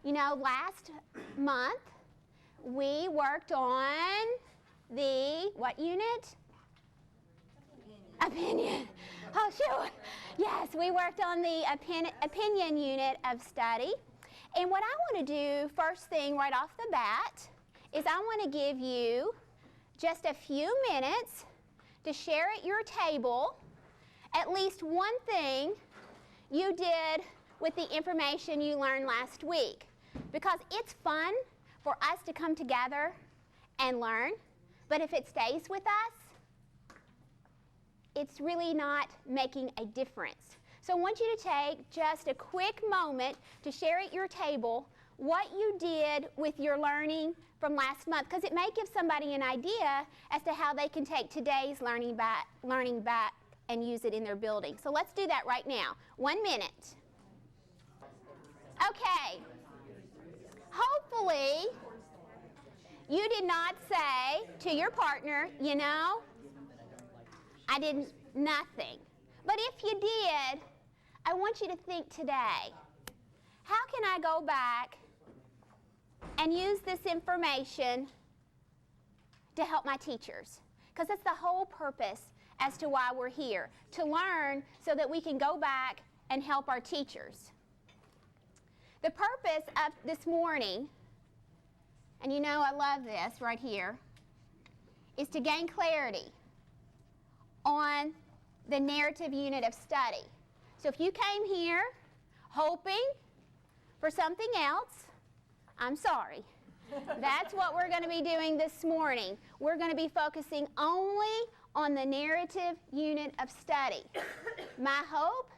You know, last month we worked on the, what unit? Opinion. Oh, sure. Yes, we worked on the opinion unit of study. And what I want to do first thing right off the bat is I want to give you just a few minutes to share at your table at least one thing you did with the information you learned last week. Because it's fun for us to come together and learn, but if it stays with us, it's really not making a difference. So I want you to take just a quick moment to share at your table what you did with your learning from last month, because it may give somebody an idea as to how they can take today's learning back and use it in their building. So let's do that right now. 1 minute. Okay. Hopefully, you did not say to your partner, you know, I did nothing. But if you did, I want you to think today, how can I go back and use this information to help my teachers? Because that's the whole purpose as to why we're here, to learn so that we can go back and help our teachers. The purpose of this morning, and you know I love this right here, is to gain clarity on the narrative unit of study. So if you came here hoping for something else, I'm sorry. That's what we're going to be doing this morning. We're going to be focusing only on the narrative unit of study. My hope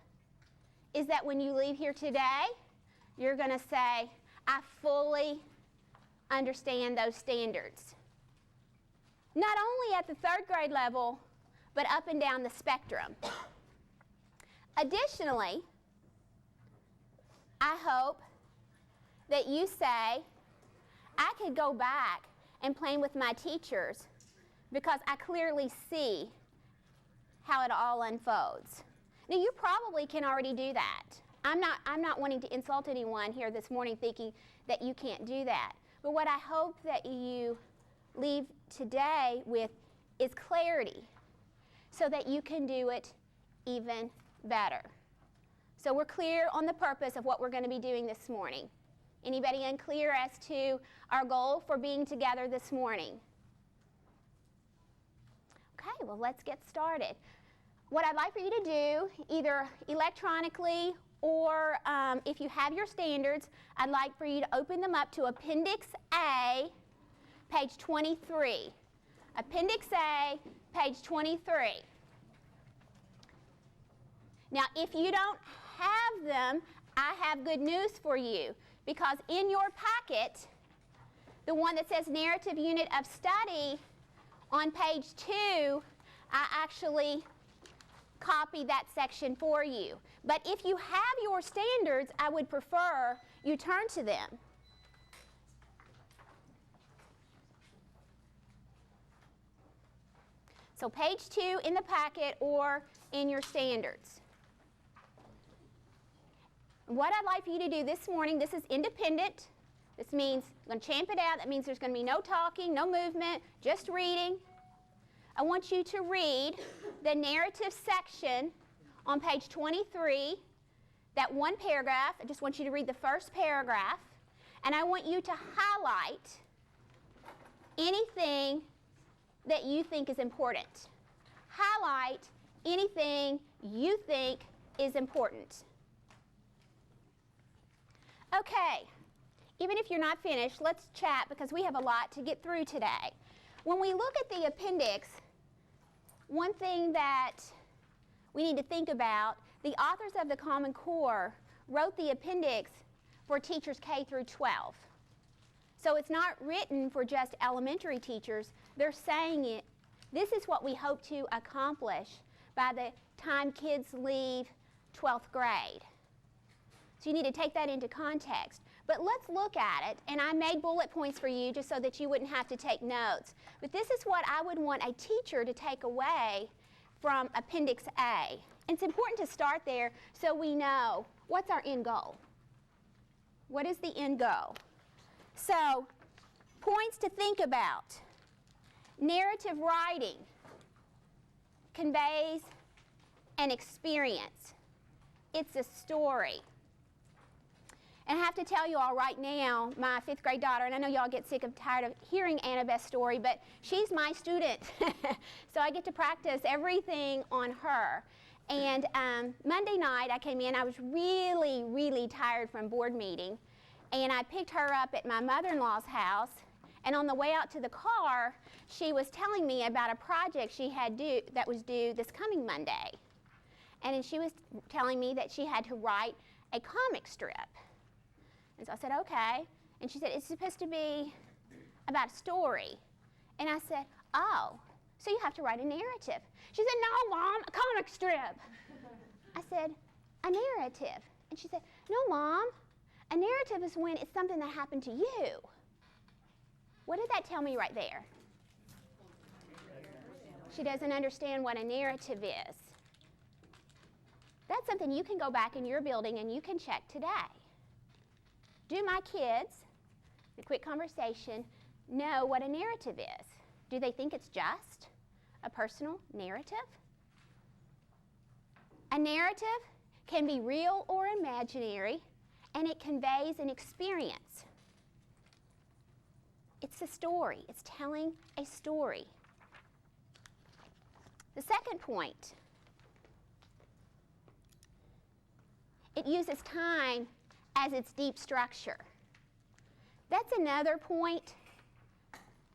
is that when you leave here today, you're going to say, I fully understand those standards. Not only at the 3rd grade level, but up and down the spectrum. Additionally, I hope that you say, I could go back and plan with my teachers because I clearly see how it all unfolds. Now, you probably can already do that. I'm not wanting to insult anyone here this morning thinking that you can't do that. But what I hope that you leave today with is clarity so that you can do it even better. So we're clear on the purpose of what we're going to be doing this morning. Anybody unclear as to our goal for being together this morning? Okay, well, let's get started. What I'd like for you to do, either electronically or if you have your standards, I'd like for you to open them up to Appendix A, page 23. Appendix A, page 23. Now, if you don't have them, I have good news for you, because in your packet, the one that says Narrative Unit of Study, on page 2, I actually copy that section for you. But if you have your standards, I would prefer you turn to them. So page 2 in the packet or in your standards. What I'd like for you to do this morning, this is independent. This means I'm going to champ it out. That means there's going to be no talking, no movement, just reading. I want you to read the narrative section on page 23, that one paragraph. I just want you to read the first paragraph, and I want you to highlight anything that you think is important. Highlight anything you think is important. Okay, even if you're not finished, let's chat because we have a lot to get through today. When we look at the appendix, one thing that we need to think about, the authors of the Common Core wrote the appendix for teachers K through 12. So it's not written for just elementary teachers. They're saying it, this is what we hope to accomplish by the time kids leave 12th grade. So you need to take that into context. But let's look at it, and I made bullet points for you just so that you wouldn't have to take notes. But this is what I would want a teacher to take away from Appendix A. And it's important to start there so we know what's our end goal. What is the end goal? So, points to think about. Narrative writing conveys an experience. It's a story. And I have to tell you all right now, my 5th grade daughter, and I know y'all get sick and tired of hearing Annabeth's story, but she's my student. So I get to practice everything on her. And Monday night I came in, I was really, really tired from board meeting. And I picked her up at my mother-in-law's house. And on the way out to the car, she was telling me about a project she had that was due this coming Monday. And then she was telling me that she had to write a comic strip. And so I said, okay. And she said, it's supposed to be about a story. And I said, oh, so you have to write a narrative. She said, no, Mom, a comic strip. I said, a narrative. And she said, no, Mom, a narrative is when it's something that happened to you. What did that tell me right there? She doesn't understand what a narrative is. That's something you can go back in your building and you can check today. Do my kids, a quick conversation, know what a narrative is? Do they think it's just a personal narrative? A narrative can be real or imaginary, and it conveys an experience. It's a story. It's telling a story. The second point, it uses time as its deep structure. That's another point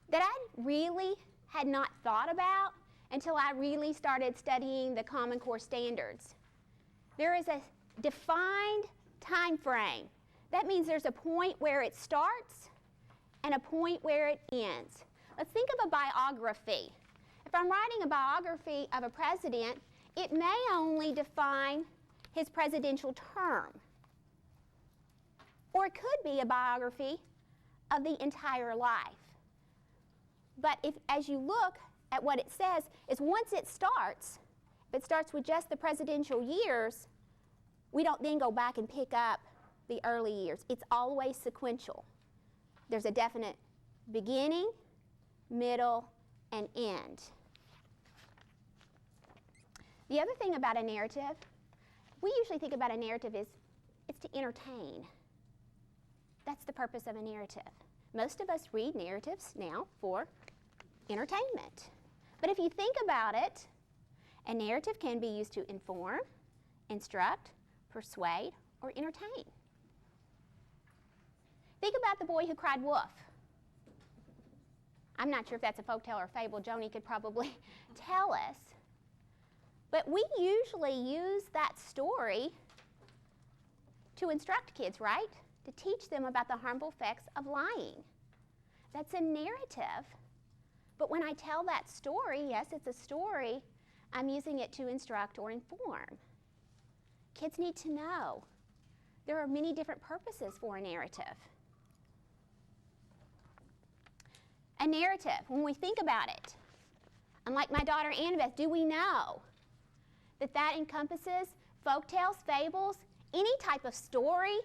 that I really had not thought about until I really started studying the Common Core standards. There is a defined time frame. That means there's a point where it starts and a point where it ends. Let's think of a biography. If I'm writing a biography of a president, it may only define his presidential term. Or it could be a biography of the entire life. But as you look at what it says, is once it starts, if it starts with just the presidential years, we don't then go back and pick up the early years. It's always sequential. There's a definite beginning, middle, and end. The other thing about a narrative, we usually think about a narrative is it's to entertain. That's the purpose of a narrative. Most of us read narratives now for entertainment. But if you think about it, a narrative can be used to inform, instruct, persuade, or entertain. Think about the boy who cried wolf. I'm not sure if that's a folktale or fable. Joni could probably tell us. But we usually use that story to instruct kids, right? To teach them about the harmful effects of lying. That's a narrative. But when I tell that story, yes, it's a story, I'm using it to instruct or inform. Kids need to know there are many different purposes for a narrative. A narrative, when we think about it, unlike my daughter Annabeth, do we know that that encompasses folktales, fables, any type of story,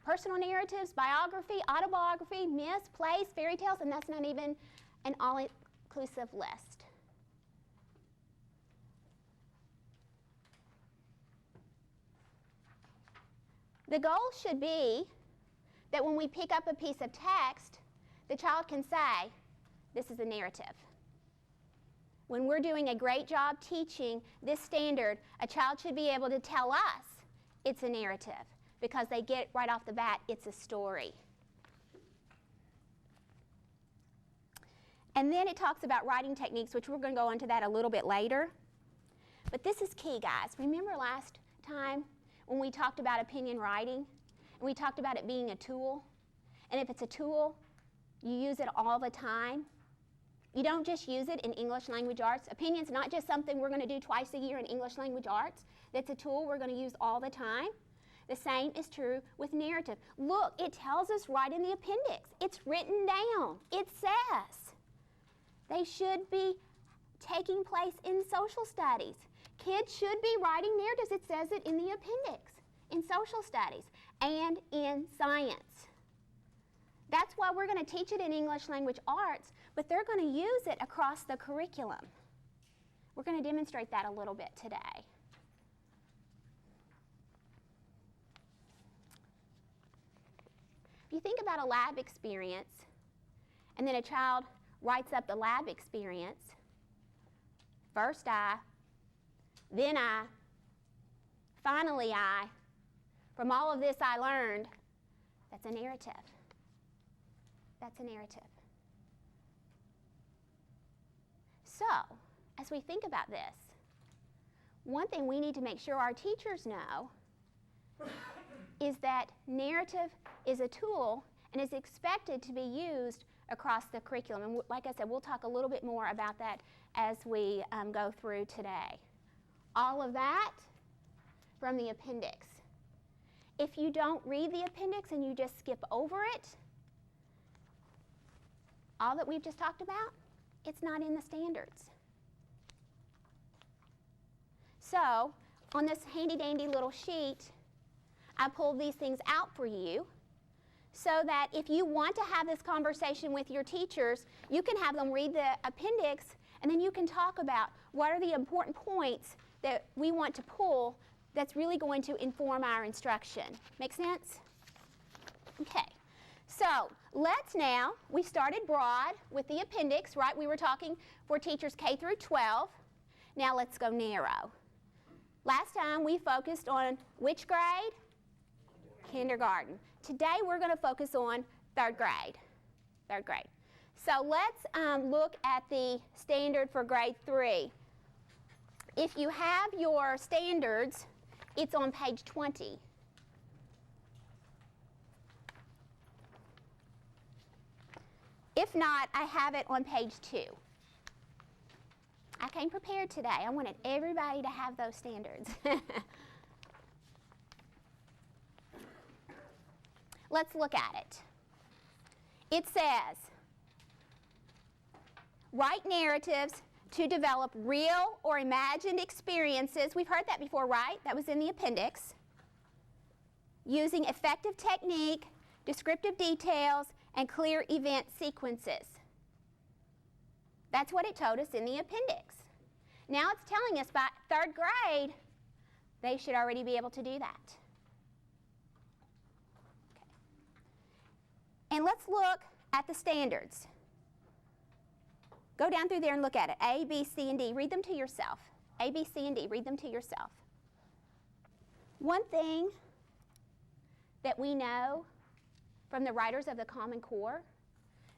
personal narratives, biography, autobiography, myths, plays, fairy tales, and that's not even an all-inclusive list. The goal should be that when we pick up a piece of text, the child can say, this is a narrative. When we're doing a great job teaching this standard, a child should be able to tell us it's a narrative because they get right off the bat, it's a story. And then it talks about writing techniques, which we're going to go into that a little bit later. But this is key, guys. Remember last time when we talked about opinion writing? And we talked about it being a tool. And if it's a tool, you use it all the time. You don't just use it in English language arts. Opinion's not just something we're going to do twice a year in English language arts. That's a tool we're going to use all the time. The same is true with narrative. Look, it tells us right in the appendix. It's written down. It says they should be taking place in social studies. Kids should be writing narratives. It says it in the appendix in social studies. and in science. That's why we're going to teach it in English language arts, but they're going to use it across the curriculum. We're going to demonstrate that a little bit today. If you think about a lab experience, and then a child writes up the lab experience, first I, then I, finally I, from all of this I learned, that's a narrative. That's a narrative. So, as we think about this, one thing we need to make sure our teachers know is that narrative is a tool and is expected to be used across the curriculum. And like I said, we'll talk a little bit more about that as we go through today. All of that from the appendix. If you don't read the appendix and you just skip over it, all that we've just talked about, it's not in the standards. So, on this handy-dandy little sheet, I pulled these things out for you so that if you want to have this conversation with your teachers, you can have them read the appendix, and then you can talk about what are the important points that we want to pull that's really going to inform our instruction. Make sense? Okay. So let's now, we started broad with the appendix, right? We were talking for teachers K through 12. Now let's go narrow. Last time we focused on which grade? Kindergarten. Today we're going to focus on third grade. Third grade. So let's look at the standard for grade 3. If you have your standards, it's on page 20. If not, I have it on page 2. I came prepared today. I wanted everybody to have those standards. Let's look at it. It says, write narratives to develop real or imagined experiences. We've heard that before, right? That was in the appendix. Using effective technique, descriptive details, and clear event sequences. That's what it told us in the appendix. Now it's telling us by third grade, they should already be able to do that. Okay. And let's look at the standards. Go down through there and look at it. A, B, C, and D. Read them to yourself. A, B, C, and D. Read them to yourself. One thing that we know from the writers of the Common Core,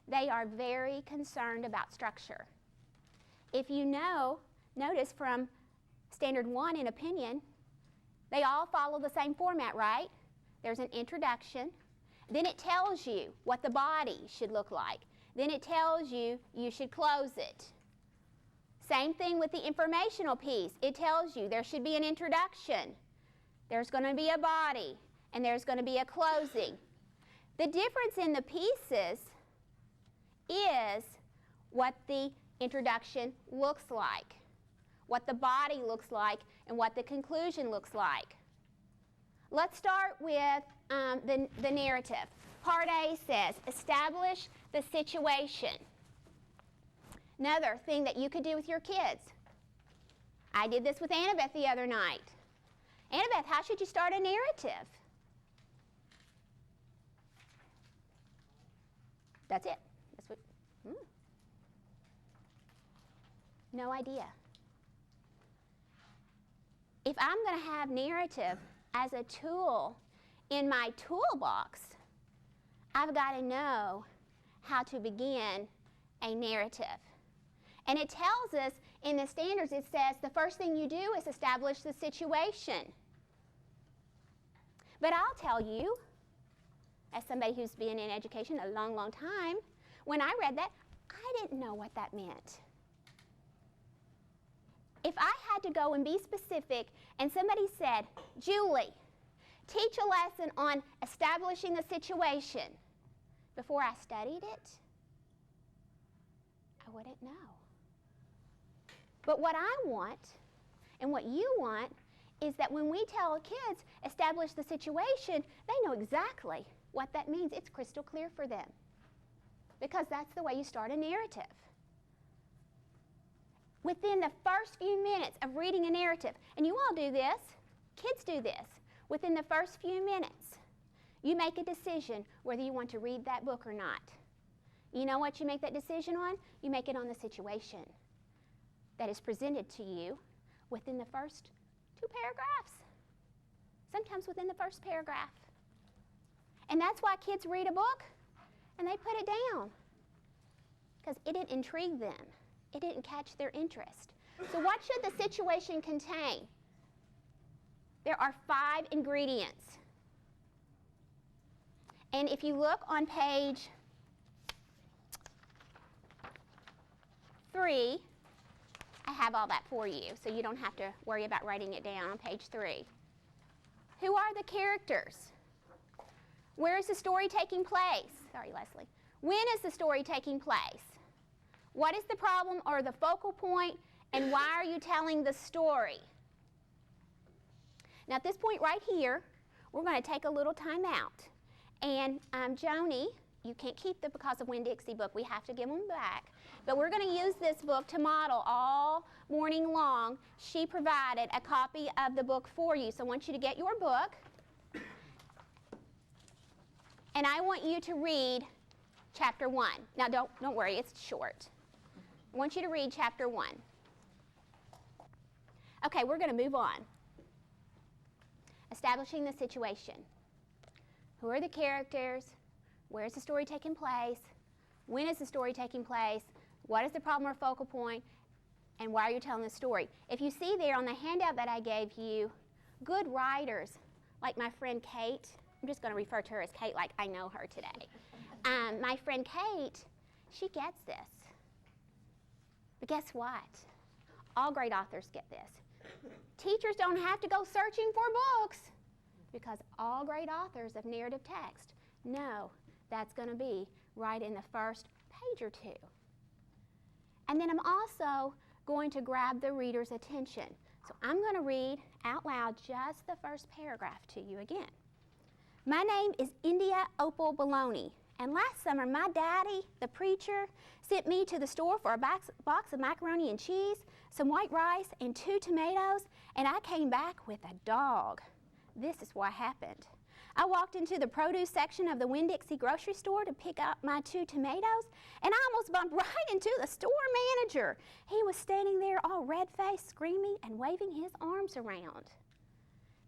they are very concerned about structure. If you notice from Standard 1 in opinion, they all follow the same format, right? There's an introduction. Then it tells you what the body should look like. Then it tells you you should close it. Same thing with the informational piece. It tells you there should be an introduction. There's going to be a body, and there's going to be a closing. The difference in the pieces is what the introduction looks like, what the body looks like, and what the conclusion looks like. Let's start with the narrative. Part A says, establish the situation. Another thing that you could do with your kids. I did this with Annabeth the other night. Annabeth, how should you start a narrative? That's it. That's what. No idea. If I'm going to have narrative as a tool in my toolbox, I've got to know how to begin a narrative. And it tells us in the standards, it says the first thing you do is establish the situation. But I'll tell you, as somebody who's been in education a long, long time, when I read that, I didn't know what that meant. If I had to go and be specific and somebody said, Julie, teach a lesson on establishing the situation, before I studied it, I wouldn't know. But what I want and what you want is that when we tell kids, establish the situation, they know exactly what that means. It's crystal clear for them because that's the way you start a narrative. Within the first few minutes of reading a narrative, and you all do this, kids do this, within the first few minutes, you make a decision whether you want to read that book or not. You know what you make that decision on? You make it on the situation that is presented to you within the first 2 paragraphs, sometimes within the first paragraph. And that's why kids read a book and they put it down, because it didn't intrigue them. It didn't catch their interest. So what should the situation contain? There are 5 ingredients. And if you look on page 3, I have all that for you, so you don't have to worry about writing it down on page 3. Who are the characters? Where is the story taking place? Sorry, Leslie. When is the story taking place? What is the problem or the focal point, and why are you telling the story? Now at this point right here, we're going to take a little time out. And Joni, you can't keep the Because of Winn-Dixie book. We have to give them back. But we're going to use this book to model all morning long. She provided a copy of the book for you. So I want you to get your book. And I want you to read chapter 1. Now don't worry, it's short. I want you to read chapter 1. Okay, we're going to move on. Establishing the situation. Who are the characters? Where is the story taking place? When is the story taking place? What is the problem or focal point? And why are you telling the story? If you see there on the handout that I gave you, good writers, like my friend Kate, I'm just going to refer to her as Kate like I know her today. My friend Kate, she gets this. But guess what? All great authors get this. Teachers don't have to go searching for books because all great authors of narrative text know that's going to be right in the first page or 2. And then I'm also going to grab the reader's attention. So I'm going to read out loud just the first paragraph to you again. My name is India Opal Baloney, and last summer my daddy, the preacher, sent me to the store for a box of macaroni and cheese, some white rice, and 2 tomatoes, and I came back with a dog. This is what happened. I walked into the produce section of the Winn-Dixie grocery store to pick up my 2 tomatoes, and I almost bumped right into the store manager. He was standing there all red-faced, screaming and waving his arms around.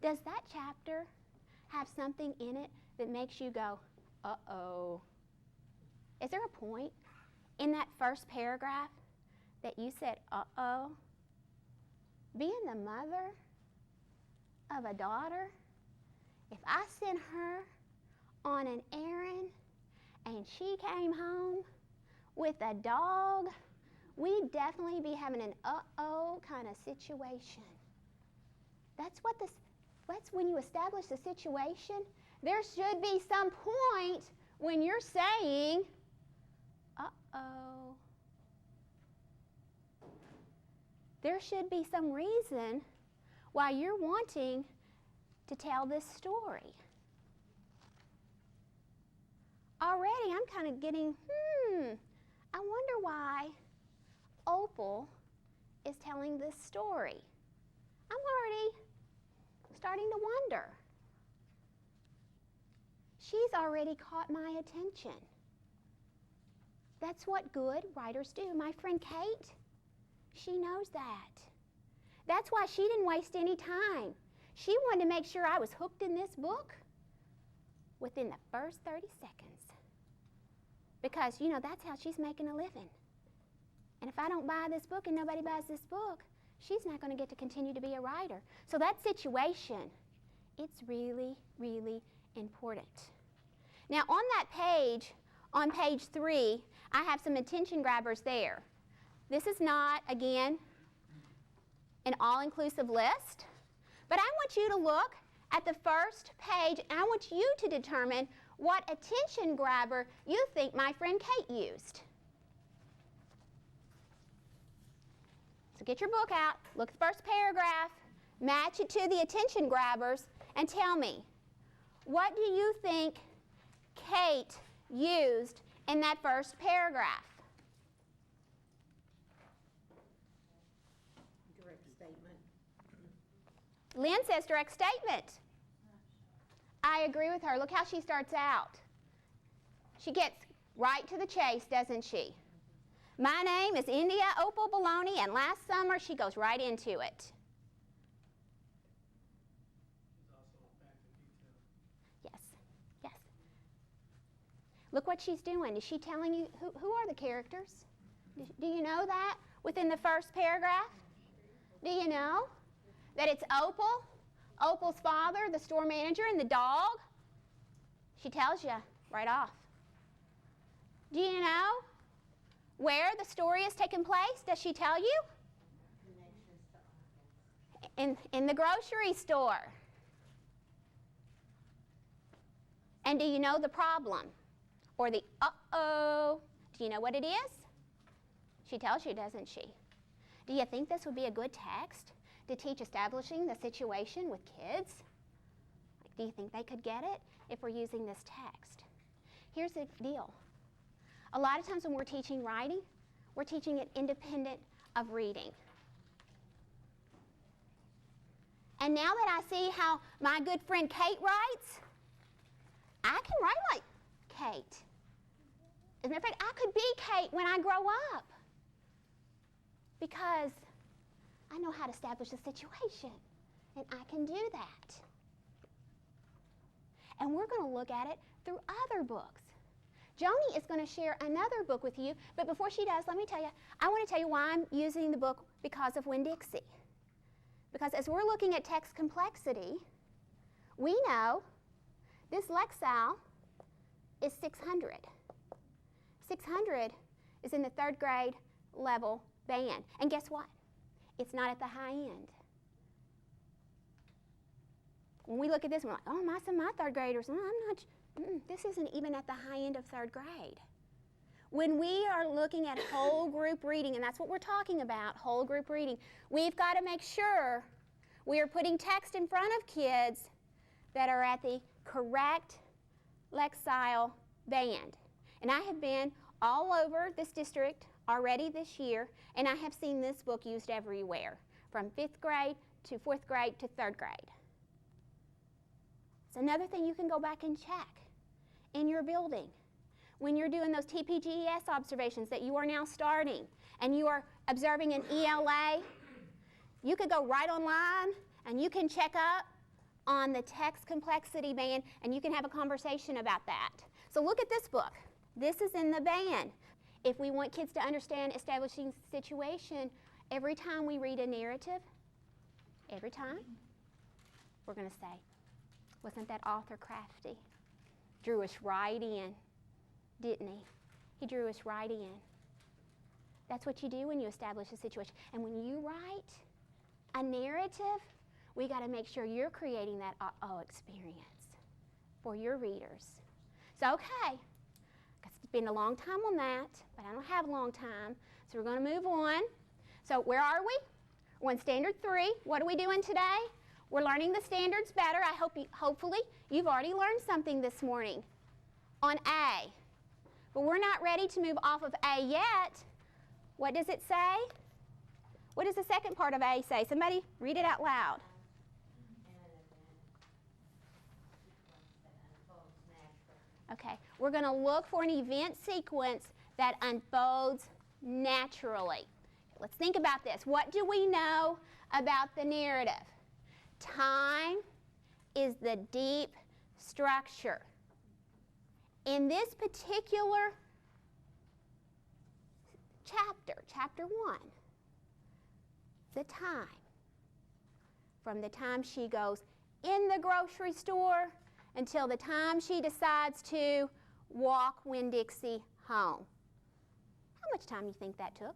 Does that chapter have something in it that makes you go, uh-oh? Is there a point in that first paragraph that you said, uh-oh? Being the mother of a daughter, if I sent her on an errand and she came home with a dog, we'd definitely be having an uh-oh kind of situation. That's when you establish the situation. There should be some point when you're saying, uh-oh. There should be some reason why you're wanting to tell this story. Already I'm kind of getting, I wonder why Opal is telling this story. I'm already starting to wonder. She's already caught my attention. That's what good writers do. My friend Kate, she knows that. That's why she didn't waste any time. She wanted to make sure I was hooked in this book within the first 30 seconds. Because, that's how she's making a living. And if I don't buy this book and nobody buys this book, she's not going to get to continue to be a writer. So that situation, it's really, really important. Now on that page, on page 3, I have some attention grabbers there. This is not, again, an all-inclusive list, but I want you to look at the first page and I want you to determine what attention grabber you think my friend Kate used. So get your book out, look at the first paragraph, Match it to the attention grabbers and tell me, what do you think Kate used in that first paragraph? Direct statement. Lynn says direct statement. I agree with her. Look how she starts out. She gets right to the chase, doesn't she? My name is India Opal Baloney, and last summer she goes right into it. Yes, yes. Look what she's doing. Is she telling you who are the characters? Do you know that within the first paragraph? Do you know that it's Opal, Opal's father, the store manager, and the dog? She tells you right off. Do you know where the story is taking place? Does she tell you? In the grocery store. And do you know the problem? Or the uh-oh? Do you know what it is? She tells you, doesn't she? Do you think this would be a good text to teach establishing the situation with kids? Do you think they could get it if we're using this text? Here's the deal. A lot of times when we're teaching writing, we're teaching it independent of reading. And now that I see how my good friend Kate writes, I can write like Kate. As a matter of fact, I could be Kate when I grow up because I know how to establish a situation, and I can do that. And we're going to look at it through other books. Joni is going to share another book with you, but before she does, let me tell you, I want to tell you why I'm using the book Because of Winn-Dixie. Because as we're looking at text complexity, we know this Lexile is 600. 600 is in the 3rd grade level band. And guess what? It's not at the high end. When we look at this, we're like, oh, my 3rd graders, I'm not, this isn't even at the high end of 3rd grade. When we are looking at whole group reading, and that's what we're talking about, whole group reading, we've got to make sure we are putting text in front of kids that are at the correct Lexile band. And I have been all over this district already this year, and I have seen this book used everywhere, from 5th grade to 4th grade to 3rd grade. It's another thing you can go back and check in your building. When you're doing those TPGES observations that you are now starting, and you are observing an ELA, you could go right online and you can check up on the text complexity band, and you can have a conversation about that. So look at this book. This is in the band. If we want kids to understand establishing situation, every time we read a narrative, every time, we're going to say, wasn't that author crafty? Drew us right in, didn't he? He drew us right in. That's what you do when you establish a situation. And when you write a narrative, we got to make sure you're creating that uh-oh experience for your readers. So, okay, I spent a long time on that, but I don't have a long time, so we're going to move on. So where are we? We're on Standard 3. What are we doing today? We're learning the standards better. Hopefully you've already learned something this morning on A. But we're not ready to move off of A yet. What does it say? What does the second part of A say? Somebody read it out loud. Okay, we're going to look for an event sequence that unfolds naturally. Let's think about this. What do we know about the narrative? Time is the deep structure. In this particular chapter 1, the time, from the time she goes in the grocery store until the time she decides to walk Winn-Dixie home. How much time do you think that took?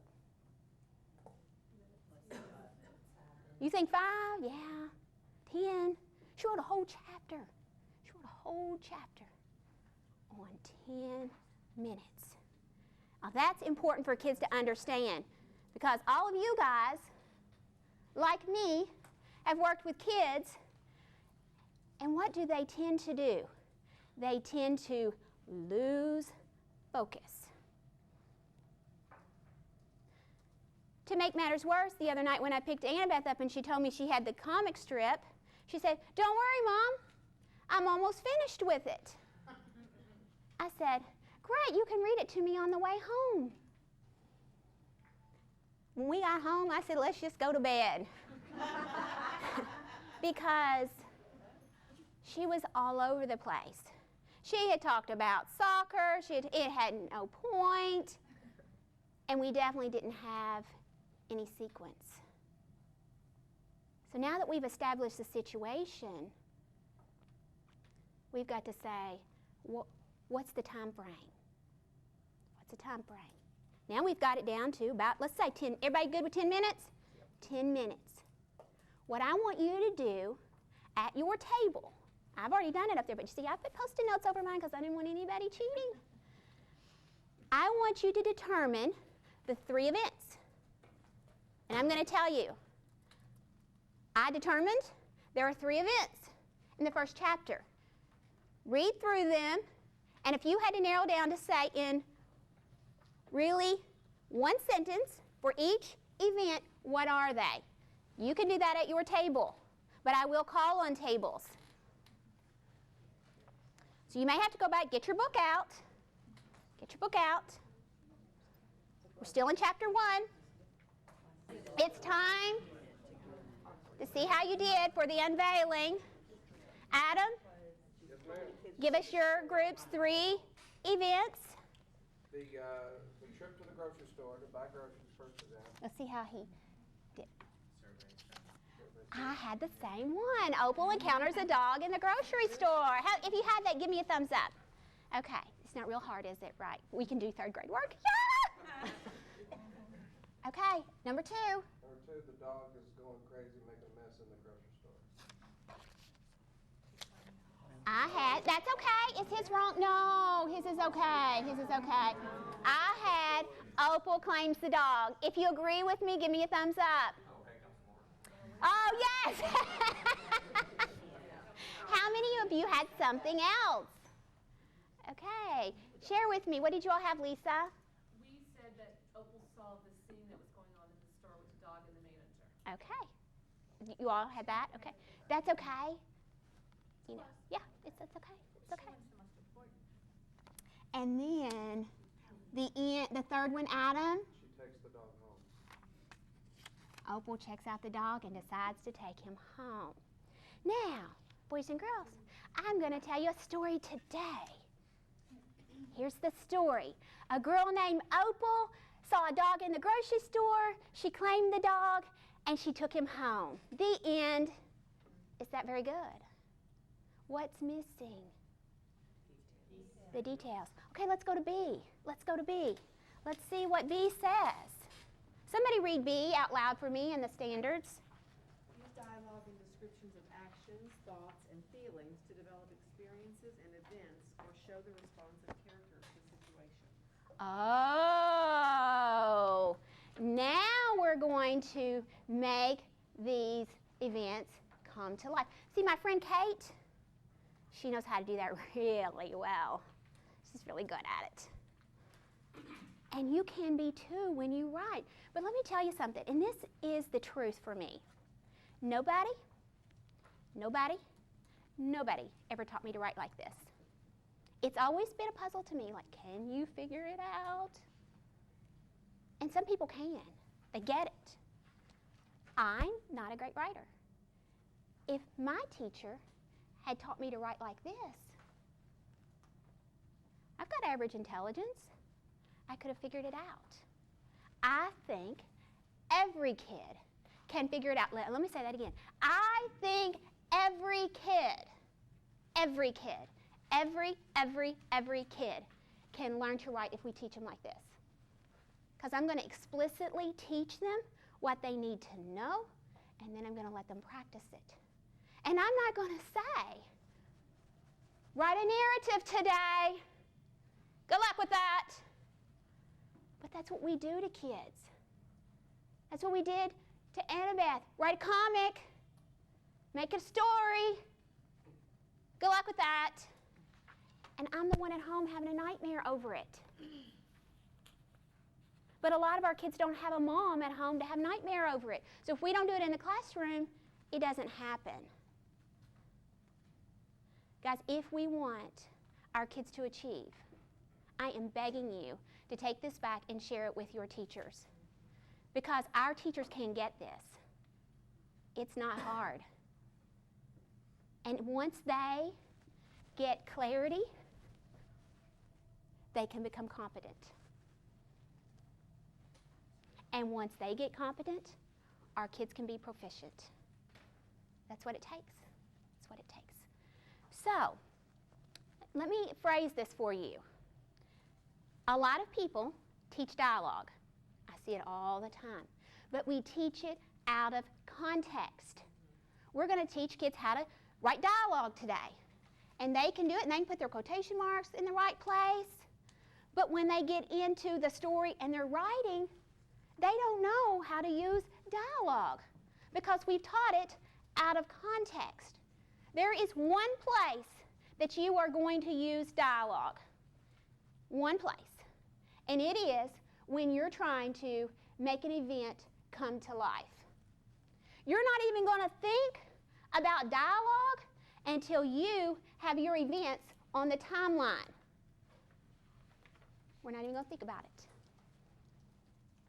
You think 5? Yeah. 10? She wrote a whole chapter. She wrote a whole chapter on 10 minutes. Now that's important for kids to understand, because all of you guys, like me, have worked with kids, and what do they tend to do? They tend to lose focus. To make matters worse, the other night when I picked Annabeth up and she told me she had the comic strip, she said, "Don't worry, Mom, I'm almost finished with it." I said, "Great, you can read it to me on the way home." When we got home, I said, "Let's just go to bed." Because she was all over the place. She had talked about soccer, it had no point, and we definitely didn't have any sequence. So now that we've established the situation, we've got to say, what's the time frame? What's the time frame? Now we've got it down to about, let's say 10, everybody good with 10 minutes? 10 minutes. What I want you to do at your table, I've already done it up there, but you see, I put Post-it notes over mine because I didn't want anybody cheating. I want you to determine the 3 events. And I'm going to tell you, I determined there are 3 events in the first chapter. Read through them, and if you had to narrow down to say in really one sentence for each event, what are they? You can do that at your table, but I will call on tables. So you may have to go back, get your book out. Get your book out. We're still in chapter 1. It's time to see how you did for the unveiling. Adam, Yes, ma'am. give us your group's 3 events. The trip to the grocery store to buy groceries first event. Let's see how he did. I had the same one. Opal encounters a dog in the grocery store. If you had that, give me a thumbs up. Okay. It's not real hard, is it? Right. We can do 3rd grade work. Yeah! Okay. Number 2. Number 2, the dog is going crazy, making a mess in the grocery store. That's okay. Is his wrong? No, his is okay. His is okay. I had Opal claims the dog. If you agree with me, give me a thumbs up. Oh, yes. How many of you had something else? Okay. Share with me. What did you all have, Lisa? We said that Opal saw the scene that was going on in the store with the dog and the manager. Okay. You all had that? Okay. That's okay. You know, yeah, that's okay. It's okay. And then the 3rd one, Adam. She takes the dog home. Opal checks out the dog and decides to take him home. Now, boys and girls, I'm going to tell you a story today. Here's the story. A girl named Opal saw a dog in the grocery store. She claimed the dog, and she took him home. The end. Is that very good? What's missing? The details. Okay, let's go to B. Let's go to B. Let's see what B says. Somebody read B out loud for me in the standards. Use dialogue and descriptions of actions, thoughts, and feelings to develop experiences and events or show the responsive character to the situation. Oh, now we're going to make these events come to life. See, my friend Kate, she knows how to do that really well. She's really good at it. And you can be too when you write. But let me tell you something, and this is the truth for me. Nobody ever taught me to write like this. It's always been a puzzle to me, like, can you figure it out? And some people can. They get it. I'm not a great writer. If my teacher had taught me to write like this, I've got average intelligence. I could have figured it out. I think every kid can figure it out. Let me say that again. I think every kid can learn to write if we teach them like this. Because I'm going to explicitly teach them what they need to know, and then I'm going to let them practice it. And I'm not going to say, write a narrative today. Good luck with that. But that's what we do to kids. That's what we did to Annabeth. Write a comic. Make a story. Good luck with that. And I'm the one at home having a nightmare over it. But a lot of our kids don't have a mom at home to have nightmare over it. So if we don't do it in the classroom, it doesn't happen. Guys, if we want our kids to achieve, I am begging you to take this back and share it with your teachers. Because our teachers can get this. It's not hard. And once they get clarity, they can become competent. And once they get competent, our kids can be proficient. That's what it takes. That's what it takes. So, let me phrase this for you. A lot of people teach dialogue. I see it all the time. But we teach it out of context. We're going to teach kids how to write dialogue today. And they can do it, and they can put their quotation marks in the right place. But when they get into the story and they're writing, they don't know how to use dialogue because we've taught it out of context. There is one place that you are going to use dialogue. One place. And it is when you're trying to make an event come to life. You're not even going to think about dialogue until you have your events on the timeline. We're not even going to think about it.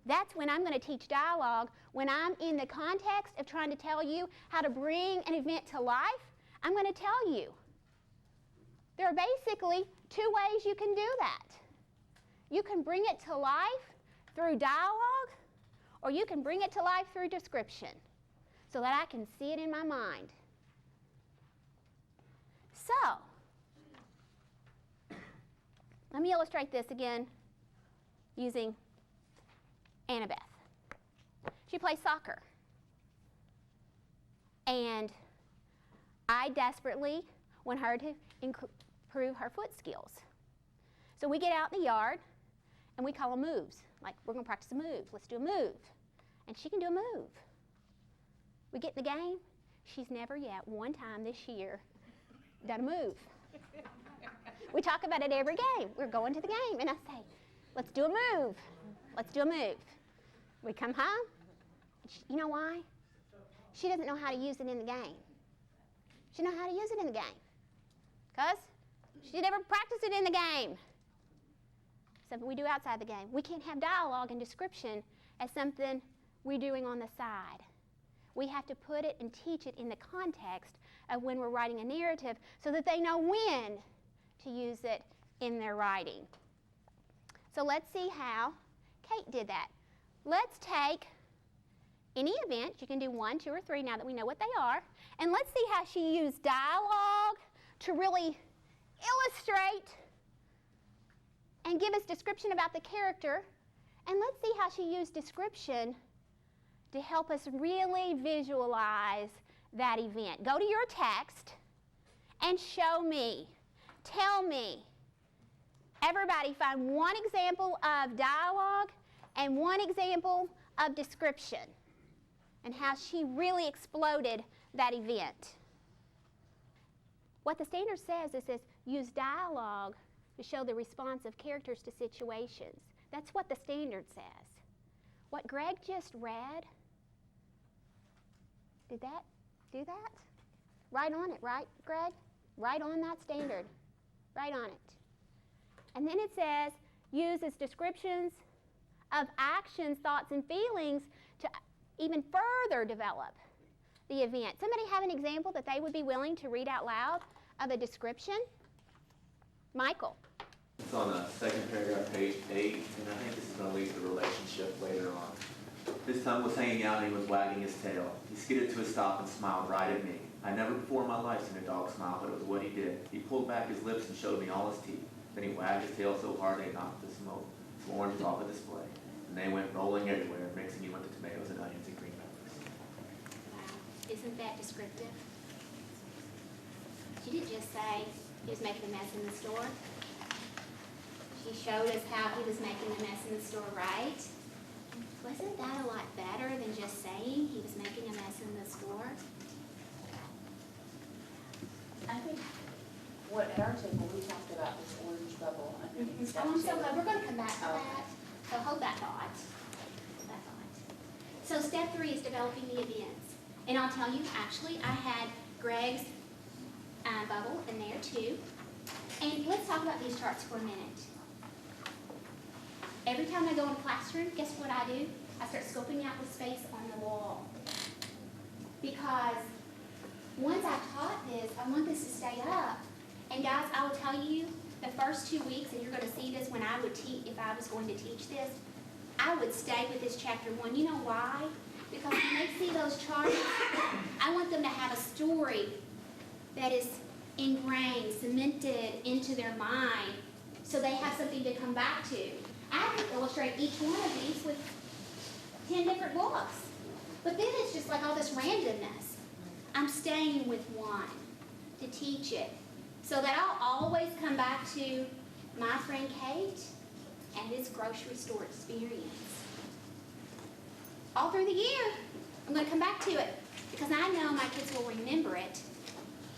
That's when I'm going to teach dialogue. When I'm in the context of trying to tell you how to bring an event to life, I'm going to tell you. There are basically two ways you can do that. You can bring it to life through dialogue, or you can bring it to life through description so that I can see it in my mind. So, let me illustrate this again using Annabeth. She plays soccer. And I desperately want her to improve her foot skills. So we get out in the yard and we call them moves. Like, we're going to practice a move. Let's do a move. And she can do a move. We get in the game. She's never yet, one time this year, done a move. We talk about it every game. We're going to the game. And I say, let's do a move. Let's do a move. We come home. You know why? She doesn't know how to use it in the game. She doesn't know how to use it in the game. Because she never practiced it in the game. Something we do outside the game. We can't have dialogue and description as something we're doing on the side. We have to put it and teach it in the context of when we're writing a narrative so that they know when to use it in their writing. So let's see how Kate did that. Let's take any event. You can do 1, 2, or 3 now that we know what they are. And let's see how she used dialogue to really illustrate and give us description about the character. And let's see how she used description to help us really visualize that event. Go to your text and show me. Tell me. Everybody find one example of dialogue and one example of description and how she really exploded that event. What the standard says is this: use dialogue to show the response of characters to situations. That's what the standard says. What Greg just read, did that do that? Right on it, right, Greg? Right on that standard. Right on it. And then it says, uses descriptions of actions, thoughts, and feelings to even further develop the event. Somebody have an example that they would be willing to read out loud of a description? Michael. It's on the second paragraph, page 8, and I think this is going to lead to the relationship later on. His tongue was hanging out and he was wagging his tail. He skidded to a stop and smiled right at me. I never before in my life seen a dog smile, but it was what he did. He pulled back his lips and showed me all his teeth. Then he wagged his tail so hard they knocked the smoke, some oranges off the display. And they went rolling everywhere, mixing in with the tomatoes and onions and green peppers. Wow. Isn't that descriptive? She didn't just say he was making a mess in the store. She showed us how he was making a mess in the store, right? Wasn't that a lot better than just saying he was making a mess in the store? I think what at our table, we talked about this orange bubble underneath stuff Oh, I'm so too. glad, we're gonna come back to Oh. that, so hold that thought. Hold that thought. So step 3 is developing the events. And I'll tell you, actually, I had Greg's bubble in there too. And let's talk about these charts for a minute. Every time I go in a classroom, guess what I do? I start scoping out the space on the wall. Because once I've taught this, I want this to stay up. And guys, I will tell you, the first 2 weeks, and you're going to see this when I would teach, if I was going to teach this, I would stay with this chapter 1. You know why? Because when they see those charts, I want them to have a story that is ingrained, cemented into their mind, so they have something to come back to. I could illustrate each one of these with 10 different books. But then it's just like all this randomness. I'm staying with one to teach it, so that I'll always come back to my friend Kate and this grocery store experience. All through the year, I'm going to come back to it, because I know my kids will remember it.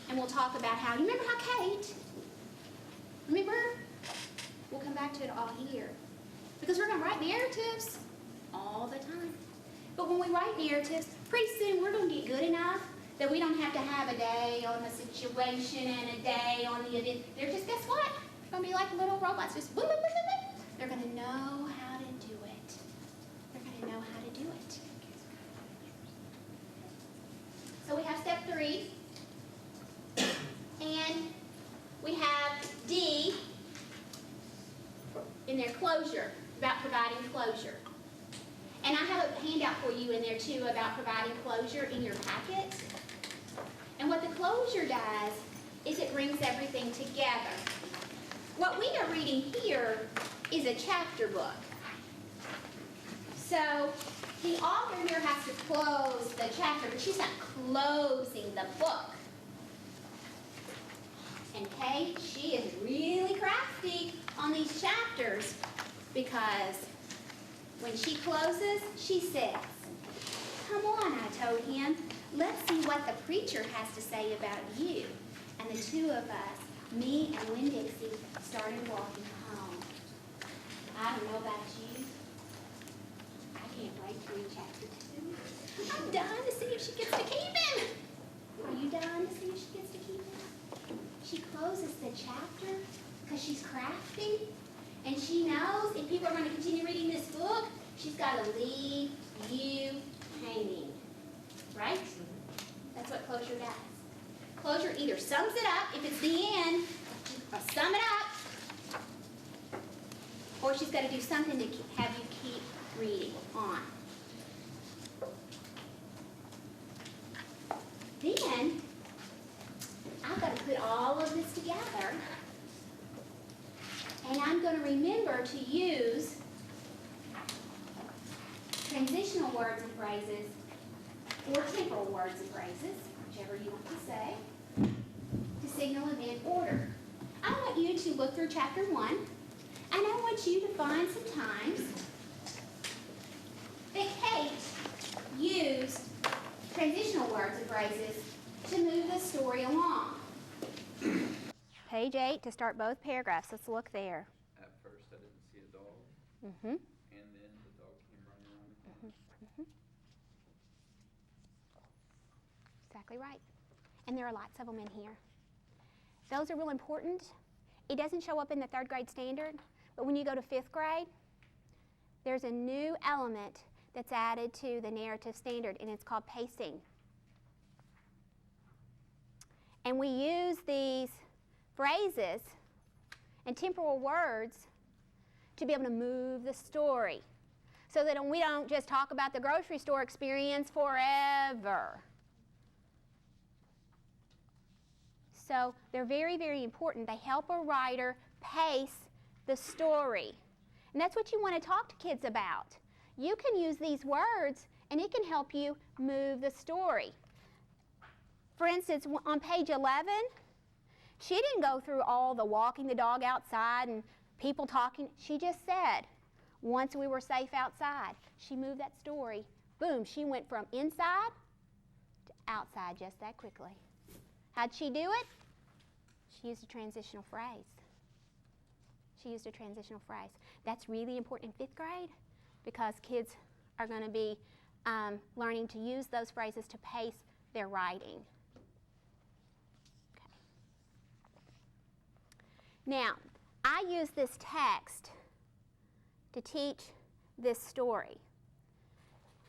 And we'll talk about how, you remember how Kate? Remember? We'll come back to it all here. Because we're going to write narratives all the time. But when we write narratives, pretty soon we're going to get good enough that we don't have to have a day on the situation and a day on the event. They're just, guess what? They're going to be like little robots. Just boom, boom, boom, boom, boom. They're going to know how to do it. They're going to know how to do it. So we have step 3. And we have D in their closure, about providing closure. And I have a handout for you in there too about providing closure in your packet. And what the closure does is it brings everything together. What we are reading here is a chapter book. So the author here has to close the chapter, but she's not closing the book. And Kate, she is really crafty on these chapters, because when she closes, she says, "Come on," I told him, "let's see what the preacher has to say about you." And the two of us, me and Winn-Dixie, started walking home. I don't know about you. I can't wait to read chapter 2. I'm dying to see if she gets to keep him. Are you dying to see if she gets to keep him? She closes the chapter because she's crafty, and she knows if people are going to continue reading this book, she's got to leave you hanging. Right? That's what closure does. Closure either sums it up, if it's the end, or sum it up, or she's got to do something to have you keep reading on. Then, I've got to put all of this together, and I'm going to remember to use transitional words and phrases, or temporal words and phrases, whichever you want to say, to signal event order. I want you to look through chapter 1, and I want you to find some times that Kate used transitional words and phrases to move the story along. Page 8 to start both paragraphs. Let's look there. At first, I didn't see a dog, Mm-hmm. and then the dog came running around the corner. Mm-hmm. Exactly right. And there are lots of them in here. Those are real important. It doesn't show up in the 3rd grade standard, but when you go to 5th grade, there's a new element that's added to the narrative standard, and it's called pacing. And we use these phrases and temporal words to be able to move the story, so that we don't just talk about the grocery store experience forever. So they're very, very important. They help a writer pace the story. And that's what you want to talk to kids about. You can use these words, and it can help you move the story. For instance, on page 11, she didn't go through all the walking the dog outside and people talking. She just said, once we were safe outside. She moved that story. Boom, she went from inside to outside just that quickly. How'd she do it? She used a transitional phrase. She used a transitional phrase. That's really important in 5th grade because kids are going to be learning to use those phrases to pace their writing. Okay. Now, I use this text to teach this story.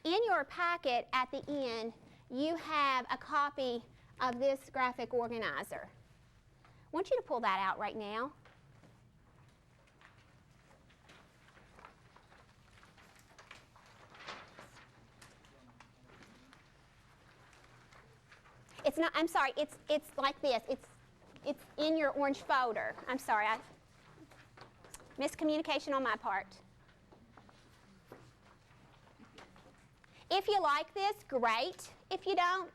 In your packet at the end, you have a copy of this graphic organizer. I want you to pull that out right now. It's not, I'm sorry, it's like this. It's in your orange folder. I'm sorry, miscommunication on my part. If you like this, great. If you don't,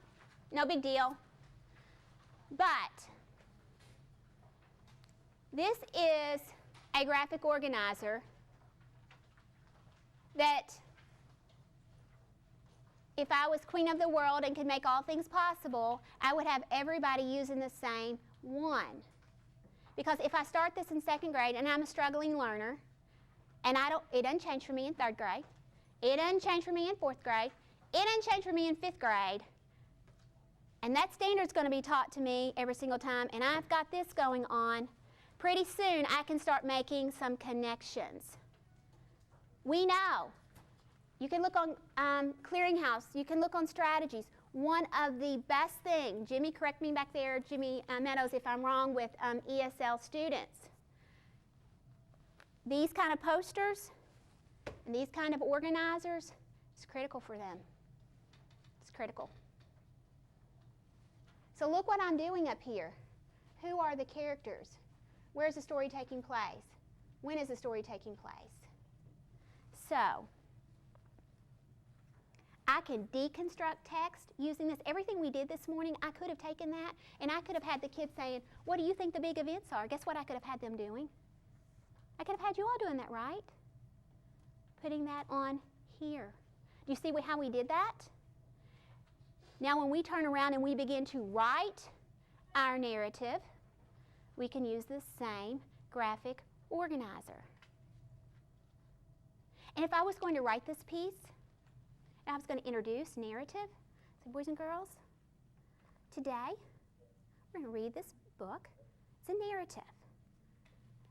no big deal. But this is a graphic organizer that if I was queen of the world and could make all things possible, I would have everybody using the same one. Because if I start this in 2nd grade and I'm a struggling learner, and it doesn't change for me in 3rd grade, it doesn't change for me in 4th grade, it doesn't change for me in 5th grade, and that standard's going to be taught to me every single time, and I've got this going on, pretty soon I can start making some connections. We know. You can look on Clearinghouse. You can look on strategies. One of the best things, Jimmy, correct me back there, Jimmy Meadows, if I'm wrong, with ESL students. These kind of posters and these kind of organizers, it's critical for them. It's critical. So look what I'm doing up here. Who are the characters? Where's the story taking place? When is the story taking place? So, I can deconstruct text using this. Everything we did this morning, I could have taken that, and I could have had the kids saying, what do you think the big events are? Guess what I could have had them doing? I could have had you all doing that, right? Putting that on here. Do you see how we did that? Now when we turn around and we begin to write our narrative, we can use the same graphic organizer. And if I was going to write this piece, and I was going to introduce narrative, so boys and girls, today we're going to read this book. It's a narrative.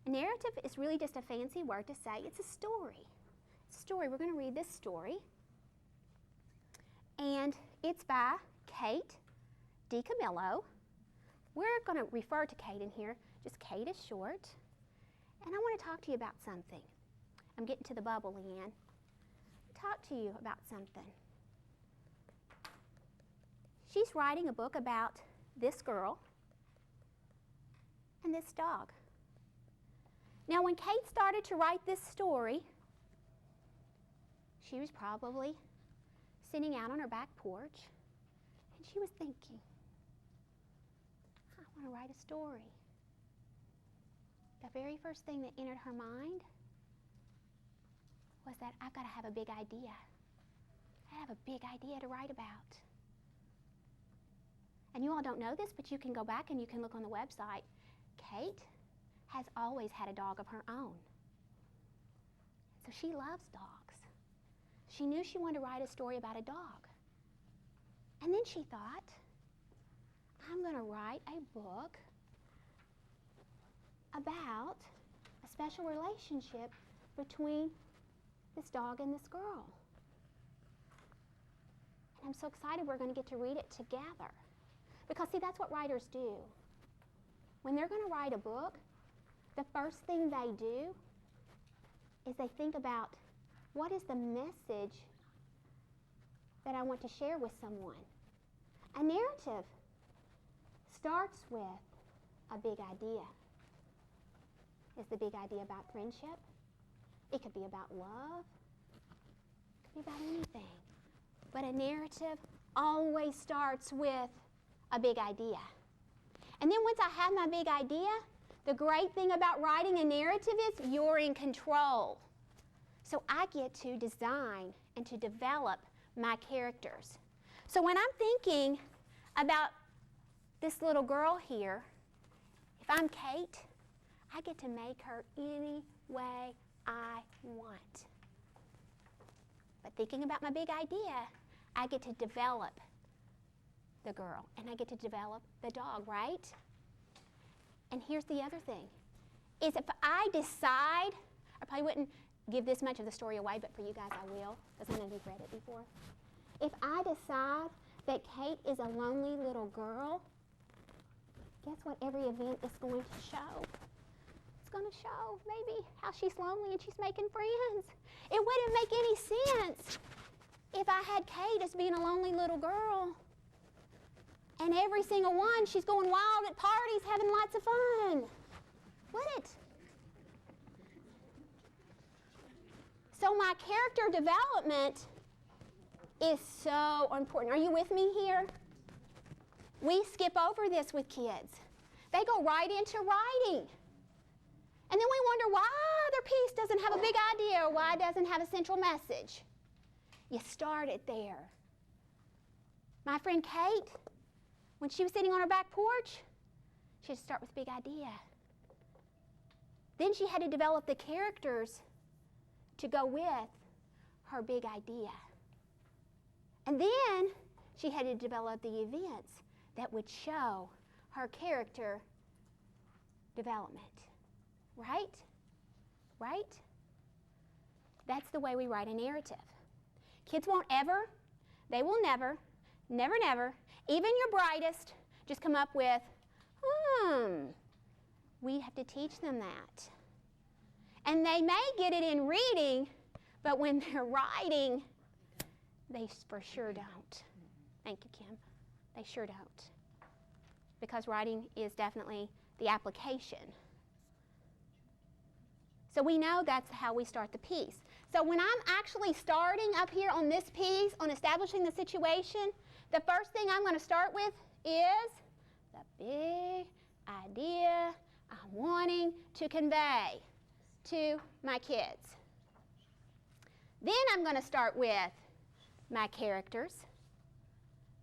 A narrative is really just a fancy word to say it's a story. It's a story. We're going to read this story. And it's by Kate DiCamillo. We're going to refer to Kate in here. Just Kate is short. And I want to talk to you about something. I'm getting to the bubble, Leanne. Talk to you about something. She's writing a book about this girl and this dog. Now, when Kate started to write this story, she was probably sitting out on her back porch, and she was thinking, I want to write a story. The very first thing that entered her mind was that I've got to have a big idea. I have a big idea to write about. And you all don't know this, but you can go back and you can look on the website. Kate has always had a dog of her own. So she loves dogs. She knew she wanted to write a story about a dog. And then she thought, I'm going to write a book about a special relationship between this dog and this girl. And I'm so excited we're going to get to read it together. Because, see, that's what writers do. When they're going to write a book, the first thing they do is they think about, what is the message that I want to share with someone? A narrative starts with a big idea. Is the big idea about friendship? It could be about love. It could be about anything. But a narrative always starts with a big idea. And then once I have my big idea, the great thing about writing a narrative is you're in control. So I get to design and to develop my characters. So when I'm thinking about this little girl here, If I'm Kate, I get to make her any way I want. But thinking about my big idea, I get to develop the girl, and I get to develop the dog, right? And here's the other thing, is if I decide, I probably wouldn't give this much of the story away, but for you guys I will, because I know you've read it before. If I decide that Kate is a lonely little girl, guess what every event is going to show? It's going to show maybe how she's lonely and she's making friends. It wouldn't make any sense if I had Kate as being a lonely little girl. And every single one, she's going wild at parties, having lots of fun. Would it? So my character development is so important. Are you with me here? We skip over this with kids. They go right into writing. And then we wonder why their piece doesn't have a big idea or why it doesn't have a central message. You start it there. My friend Kate, when she was sitting on her back porch, she had to start with a big idea. Then she had to develop the characters to go with her big idea. And then she had to develop the events that would show her character development. Right? Right? That's the way we write a narrative. Kids won't ever, they will never, never, even your brightest, just come up with, we have to teach them that. And they may get it in reading, but when they're writing, they for sure don't. Thank you, Kim. They sure don't. Because writing is definitely the application. So we know that's how we start the piece. So when I'm actually starting up here on this piece, on establishing the situation, the first thing I'm going to start with is the big idea I'm wanting to convey to my kids. Then I'm going to start with my characters.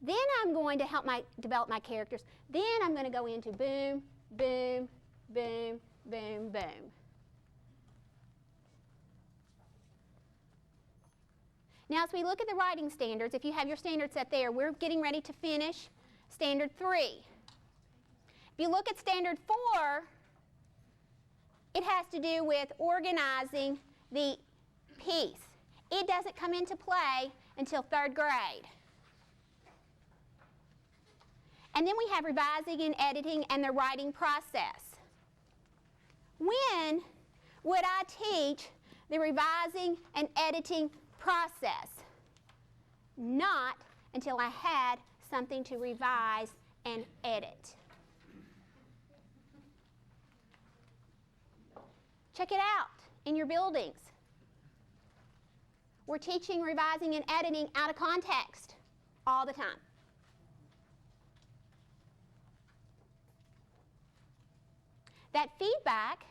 Then I'm going to help develop my characters. Then I'm going to go into boom, boom, boom, boom, boom. Now, as we look at the writing standards, if you have your standards set there, we're getting ready to finish Standard 3. If you look at Standard 4, it has to do with organizing the piece. It doesn't come into play until 3rd grade. And then we have revising and editing and the writing process. When would I teach the revising and editing process? Not until I had something to revise and edit. Check it out in your buildings. We're teaching revising and editing out of context all the time. That feedback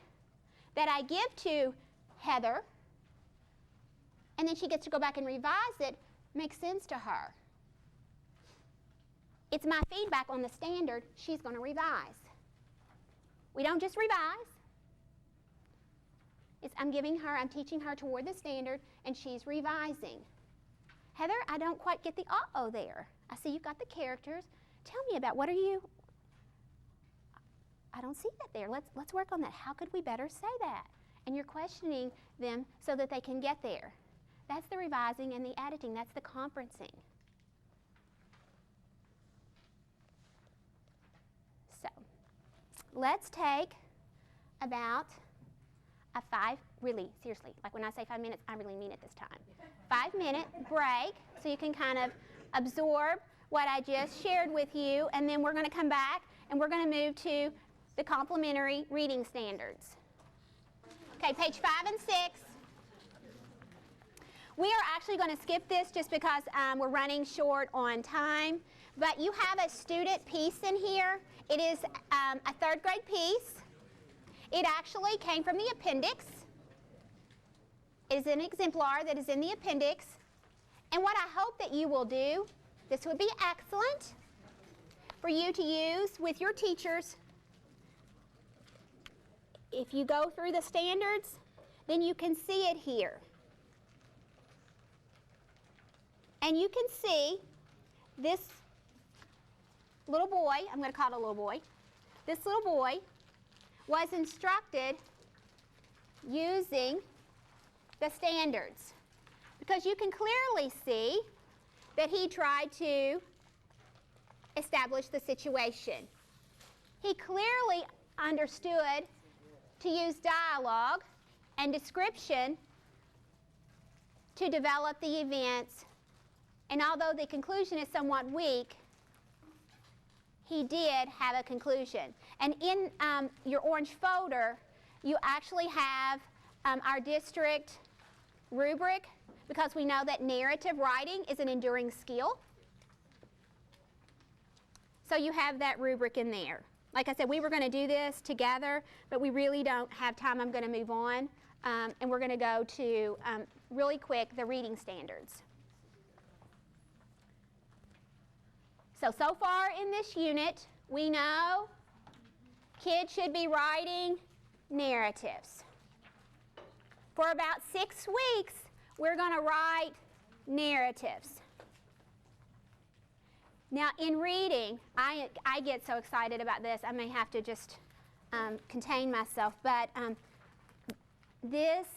that I give to Heather, and then she gets to go back and revise it, makes sense to her. It's my feedback on the standard she's going to revise. We don't just revise. I'm teaching her toward the standard, and she's revising. Heather, I don't quite get the uh-oh there. I see you've got the characters. Tell me about I don't see that there. Let's work on that. How could we better say that? And you're questioning them so that they can get there. That's the revising and the editing. That's the conferencing. So, let's take about seriously, like when I say 5 minutes, I really mean it this time. 5-minute break so you can kind of absorb what I just shared with you, and then we're going to come back and we're going to move to the complementary reading standards. Okay, page 5 and 6. We are actually going to skip this just because we're running short on time, but you have a student piece in here. It is a 3rd grade piece. It actually came from the appendix. It is an exemplar that is in the appendix. And what I hope that you will do, this would be excellent for you to use with your teachers if you go through the standards, then you can see it here. And you can see this little boy, I'm going to call it a little boy, this little boy was instructed using the standards, because you can clearly see that he tried to establish the situation. He clearly understood to use dialogue and description to develop the events, and although the conclusion is somewhat weak, he did have a conclusion. And in your orange folder, you actually have our district rubric, because we know that narrative writing is an enduring skill. So you have that rubric in there. Like I said, we were going to do this together, but we really don't have time. I'm going to move on, and we're going to go to, really quick, the reading standards. So far in this unit, we know kids should be writing narratives. For about 6 weeks, we're going to write narratives. Now, in reading, I get so excited about this, I may have to just contain myself, but this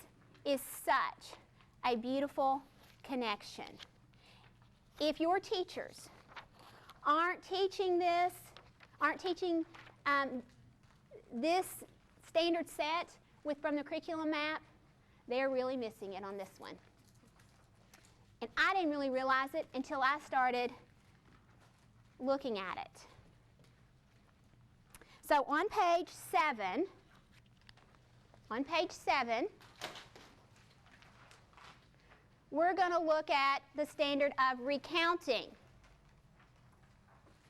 is such a beautiful connection. If your teachers aren't teaching this standard set from the curriculum map, they're really missing it on this one. And I didn't really realize it until I started looking at it. So on page 7, we're going to look at the standard of recounting.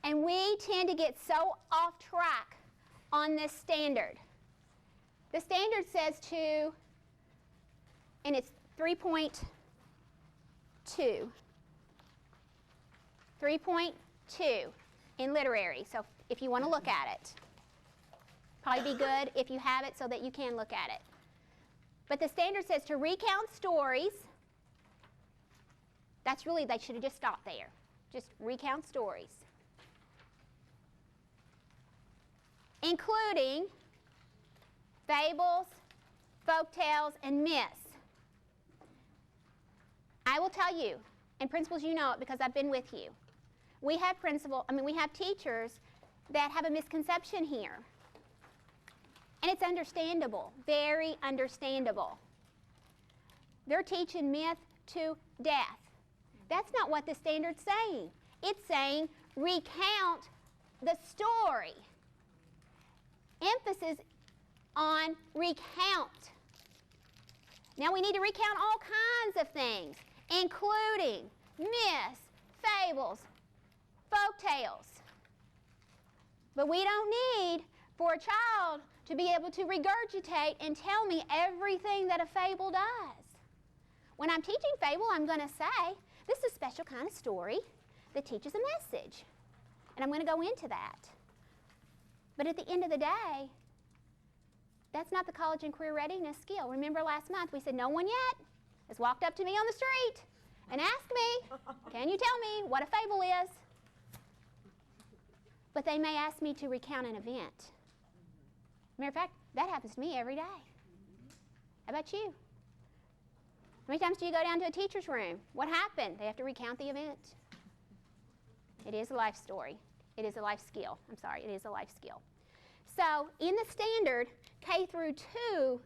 And we tend to get so off track on this standard. The standard says to, and it's 3.2. 3.2 in literary, so if you want to look at it. Probably be good if you have it so that you can look at it. But the standard says to recount stories. That's really, they should have just stopped there. Just recount stories. Including fables, folktales, and myths. I will tell you, and principals, you know it because I've been with you. We have teachers that have a misconception here. And it's understandable, very understandable. They're teaching myth to death. That's not what the standard's saying. It's saying recount the story. Emphasis on recount. Now we need to recount all kinds of things, including myths, fables, folktales. But we don't need for a child to be able to regurgitate and tell me everything that a fable does. When I'm teaching fable, I'm going to say, this is a special kind of story that teaches a message. And I'm going to go into that. But at the end of the day, that's not the college and career readiness skill. Remember last month we said no one yet has walked up to me on the street and asked me, can you tell me what a fable is? But they may ask me to recount an event. Matter of fact, that happens to me every day. How about you? How many times do you go down to a teacher's room? What happened? They have to recount the event. It is a life story. It is a life skill. I'm sorry, it is a life skill. So in the standard, K through 2,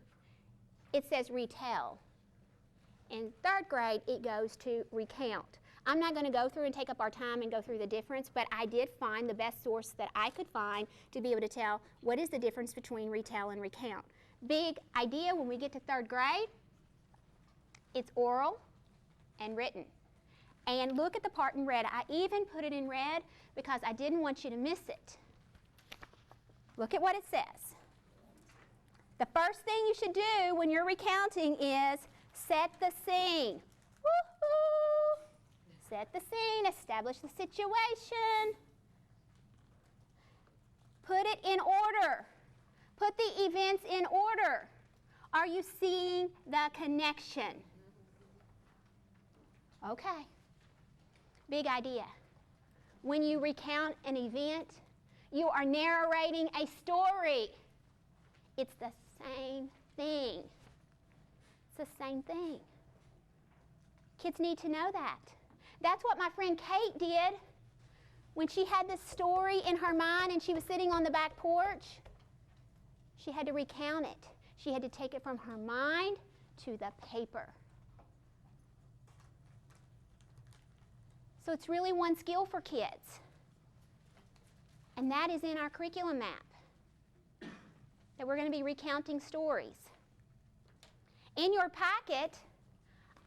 it says retell. In 3rd grade, it goes to recount. I'm not going to go through and take up our time and go through the difference, but I did find the best source that I could find to be able to tell what is the difference between retell and recount. Big idea when we get to 3rd grade, it's oral and written. And look at the part in red. I even put it in red because I didn't want you to miss it. Look at what it says. The first thing you should do when you're recounting is set the scene. Woo-hoo! Set the scene, establish the situation. Put it in order. Put the events in order. Are you seeing the connection? Okay. Big idea. When you recount an event, you are narrating a story. It's the same thing. It's the same thing. Kids need to know that. That's what my friend Kate did when she had this story in her mind and she was sitting on the back porch. She had to recount it. She had to take it from her mind to the paper. So it's really one skill for kids. And that is in our curriculum map, that we're going to be recounting stories. In your packet,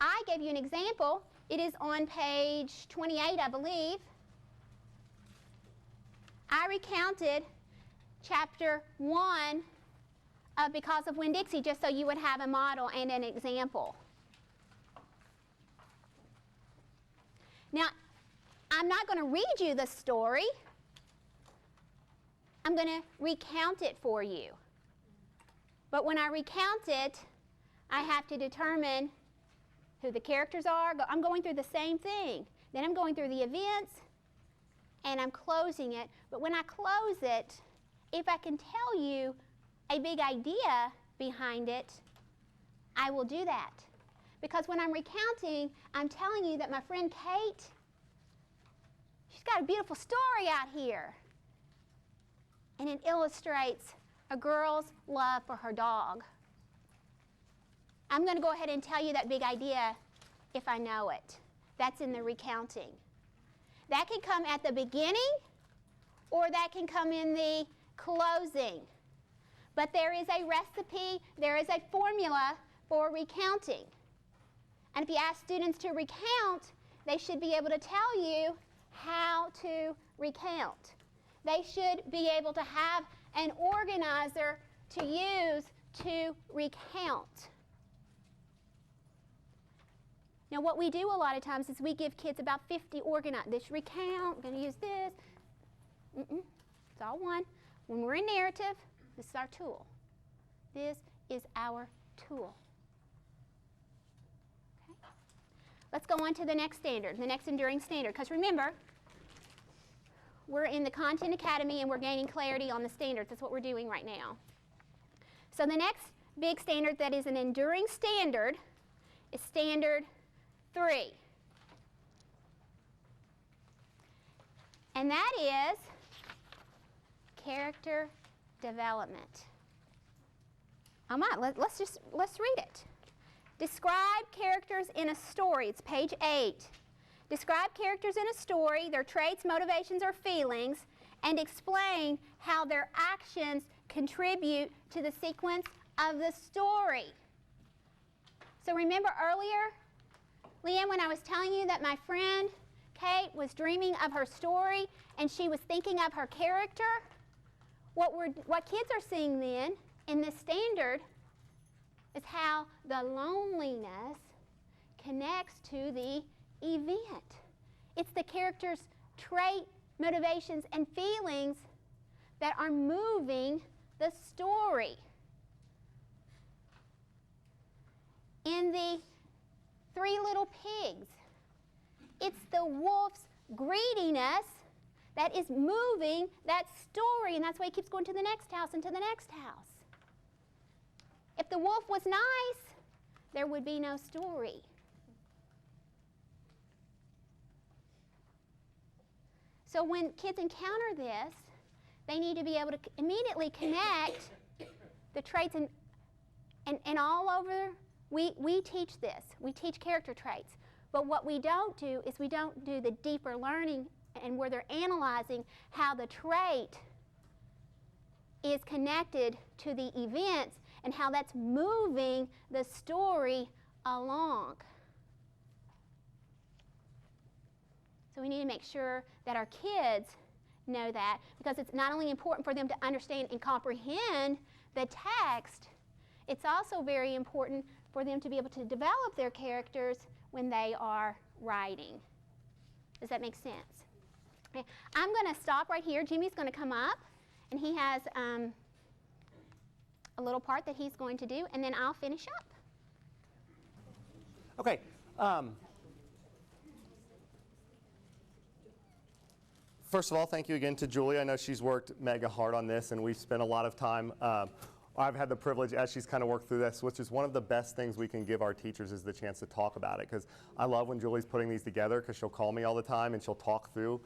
I gave you an example. It is on page 28, I believe. I recounted chapter 1 of Because of Winn-Dixie, just so you would have a model and an example. Now, I'm not going to read you the story. I'm going to recount it for you. But when I recount it, I have to determine who the characters are. I'm going through the same thing. Then I'm going through the events, and I'm closing it. But when I close it, if I can tell you a big idea behind it, I will do that. Because when I'm recounting, I'm telling you that my friend Kate, she's got a beautiful story out here. And it illustrates a girl's love for her dog. I'm going to go ahead and tell you that big idea if I know it. That's in the recounting. That can come at the beginning, or that can come in the closing. But there is a recipe, there is a formula for recounting. And if you ask students to recount, they should be able to tell you how to recount. They should be able to have an organizer to use to recount. Now, what we do a lot of times is we give kids about 50 organizers. This recount, I'm going to use this. It's all one. When we're in narrative, this is our tool. This is our tool. Okay? Let's go on to the next standard, the next enduring standard. Because remember, we're in the Content Academy and we're gaining clarity on the standards. That's what we're doing right now. So the next big standard that is an enduring standard is standard 3. And that is character development. Let's read it. Describe characters in a story. It's page 8. Describe characters in a story, their traits, motivations, or feelings, and explain how their actions contribute to the sequence of the story. So remember earlier, Leanne, when I was telling you that my friend Kate was dreaming of her story and she was thinking of her character? What kids are seeing then in this standard is how the loneliness connects to the event. It's the character's trait, motivations, and feelings that are moving the story. In the Three Little Pigs, it's the wolf's greediness that is moving that story, and that's why he keeps going to the next house and to the next house. If the wolf was nice, there would be no story. So when kids encounter this, they need to be able to immediately connect the traits and all over. We teach this. We teach character traits. But what we don't do is we don't do the deeper learning and where they're analyzing how the trait is connected to the events and how that's moving the story along. So we need to make sure that our kids know that, because it's not only important for them to understand and comprehend the text, it's also very important for them to be able to develop their characters when they are writing. Does that make sense? Okay. I'm going to stop right here. Jimmy's going to come up, and he has a little part that he's going to do, and then I'll finish up. Okay. First of all, thank you again to Julie. I know she's worked mega hard on this, and we've spent a lot of time. I've had the privilege, as she's kind of worked through this, which is one of the best things we can give our teachers is the chance to talk about it. Because I love when Julie's putting these together, because she'll call me all the time and she'll talk through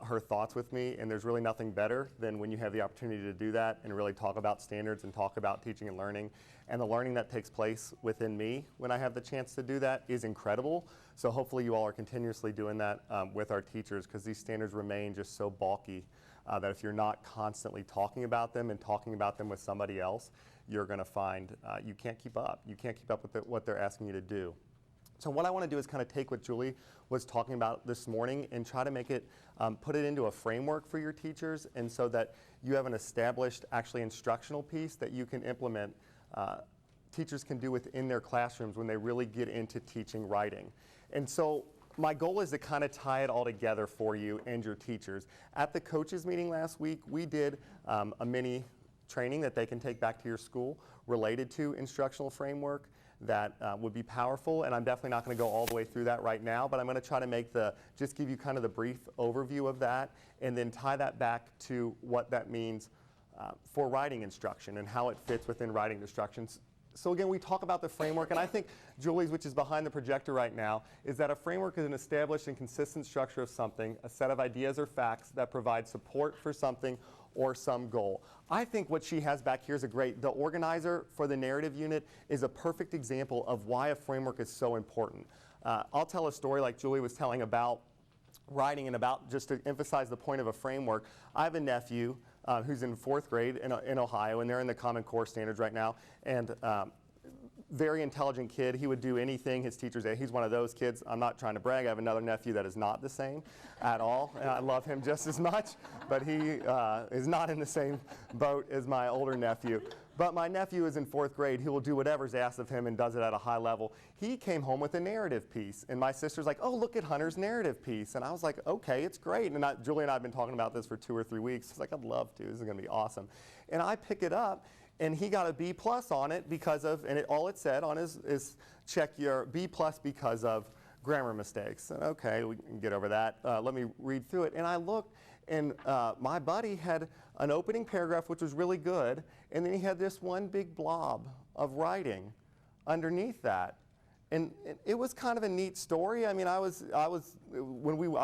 her thoughts with me. And there's really nothing better than when you have the opportunity to do that and really talk about standards and talk about teaching and learning. And the learning that takes place within me when I have the chance to do that is incredible. So hopefully you all are continuously doing that with our teachers, because these standards remain just so bulky that if you're not constantly talking about them and talking about them with somebody else, you're going to find you can't keep up. You can't keep up with what they're asking you to do. So what I want to do is kind of take what Julie was talking about this morning and try to make it, put it into a framework for your teachers, and so that you have an established actually instructional piece that you can implement, teachers can do within their classrooms when they really get into teaching writing. And so my goal is to kind of tie it all together for you and your teachers. At the coaches meeting last week, we did a mini training that they can take back to your school related to instructional framework that would be powerful, and I'm definitely not going to go all the way through that right now, but I'm going to try to just give you kind of the brief overview of that, and then tie that back to what that means for writing instruction and how it fits within writing instructions. So again, we talk about the framework, and I think Julie's, which is behind the projector right now, is that a framework is an established and consistent structure of something, a set of ideas or facts that provide support for something or some goal. I think what she has back here is the organizer for the narrative unit is a perfect example of why a framework is so important. I'll tell a story like Julie was telling about writing, and about, just to emphasize the point of a framework, I have a nephew who's in 4th grade in Ohio, and they're in the Common Core standards right now, and very intelligent kid. He would do anything his teachers say. He's one of those kids. I'm not trying to brag. I have another nephew that is not the same at all. And I love him just as much, but he is not in the same boat as my older nephew. But my nephew is in 4th grade. He will do whatever's asked of him and does it at a high level. He came home with a narrative piece, and my sister's like, "Oh, look at Hunter's narrative piece." And I was like, "Okay, it's great." And Julie and I have been talking about this for 2 or 3 weeks. She's like, "I'd love to. This is going to be awesome." And I pick it up, and he got a B+ on it because of, and all it said on is check your B+ because of grammar mistakes. And okay, we can get over that. Let me read through it. And I looked, and my buddy had an opening paragraph which was really good, and then he had this one big blob of writing underneath that. And it was kind of a neat story. I mean, I